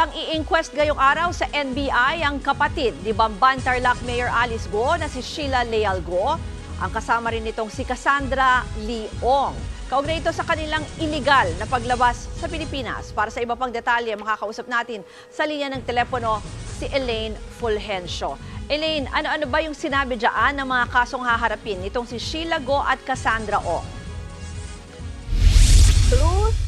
Handang i-inquest ngayong araw sa NBI ang kapatid ni Bamban Tarlac Mayor Alice Go na si Sheila Leal Go. Ang kasama rin nitong si Cassandra Leong. Kaugnay ito sa kanilang iligal na paglabas sa Pilipinas. Para sa iba pang detalye, makakausap natin sa linya ng telepono si Elaine Fulgencio. Elaine, ano-ano ba yung sinabi dyan ng mga kasong haharapin nitong si Sheila Go at Cassandra O? Ruth,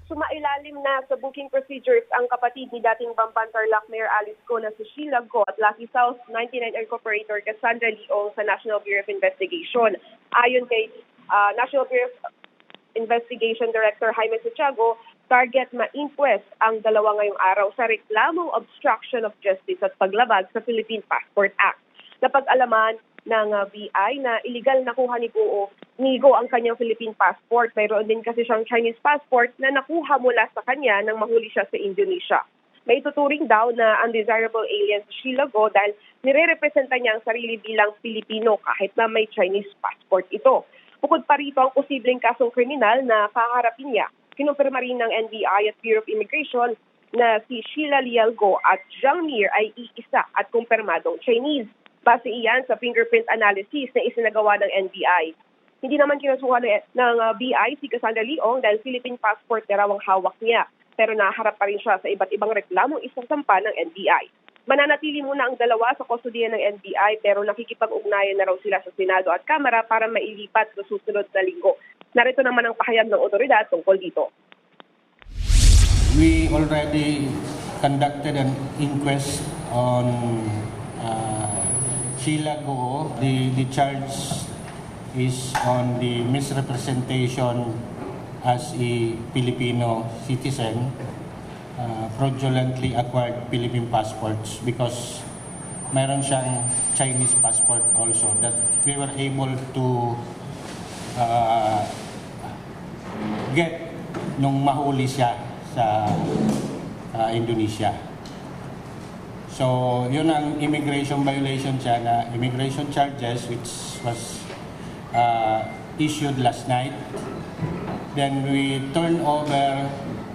sumailalim na sa booking procedures ang kapatid ni dating Bamban Tarlac Mayor Alice Go na si Sheila Go at Lucky South 99 Air Operator Cassandra Leong sa National Bureau of Investigation. Ayon kay National Bureau of Investigation Director Jaime Santiago, target ma-inquest ang dalawa ngayong araw sa reklamong obstruction of justice at paglabag sa Philippine Passport Act. Napag-alaman ng BI na illegal nakuha ni Go ang kanyang Philippine passport. Mayroon din kasi siyang Chinese passport na nakuha mula sa kanya nang mahuli siya sa Indonesia. May tuturing daw na undesirable alien si Sheila Go dahil nire-representa niya ang sarili bilang Pilipino kahit na may Chinese passport ito. Bukod pa rito ang posibleng kasong kriminal na kaharapin niya. Kinumpirma rin ng NBI at Bureau of Immigration na si Sheila Leal Go at Zhang Mir ay iisa at kumpirmadong Chinese. Base iyan sa fingerprint analysis na isinagawa ng NBI. Hindi naman kinasuhan ng BI si Cassandra Leong dahil Philippine passport na raw ang hawak niya. Pero naharap pa rin siya sa iba't ibang reklamong isasampa ng NBI. Mananatili muna ang dalawa sa kustodiya ng NBI pero nakikipag-ugnayan na raw sila sa Senado at Kamara para mailipat sa susunod na linggo. Narito naman ang pahayag ng otoridad tungkol dito. We already conducted an inquest on Sheila Go. The charge is on the misrepresentation as a Filipino citizen, fraudulently acquired Philippine passports because mayroon siyang Chinese passport also that we were able to get nung mahuli siya sa Indonesia. So, yun ang immigration violation siya na immigration charges which was issued last night. Then we turn over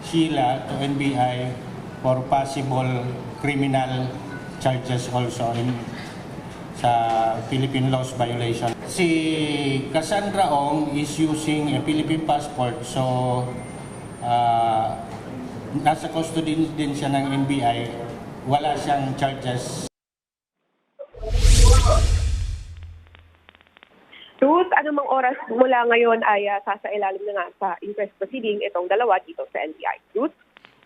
Sheila to NBI for possible criminal charges also sa Philippine laws violation. Si Cassandra Ong is using a Philippine passport, so nasa custody din siya ng NBI. Wala siyang charges. Ruth, anumang oras mula ngayon ay sasailalim na nga sa inquest proceeding itong dalawa dito sa NBI. Ruth?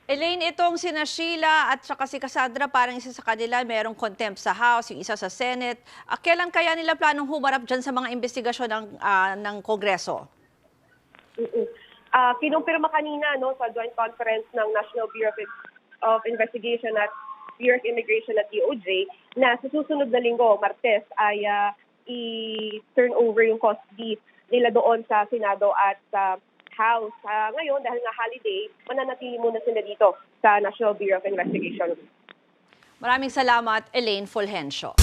Elaine, itong sina Sheila at saka si Cassandra, parang isa sa kanila merong contempt sa House, yung isa sa Senate. Kailan kaya nila planong humarap dyan sa mga investigasyon ng Kongreso? Kinumpirma kanina sa joint conference ng National Bureau of Investigation at Bureau of Immigration at DOJ na sa susunod na linggo, Martes, ay i-turn over yung custody nila doon sa Senado at sa House. Ngayon, dahil nga holiday, mananatili muna sila dito sa National Bureau of Investigation. Maraming salamat, Elaine Fulgencio.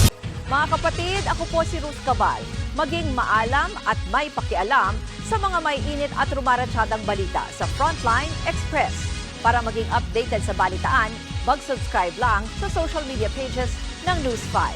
Mga kapatid, ako po si Ruth Cabal. Maging maalam at may pakialam sa mga may init at rumaratsadang balita sa Frontline Express. Para maging updated sa balitaan, mag-subscribe lang sa social media pages ng News 5.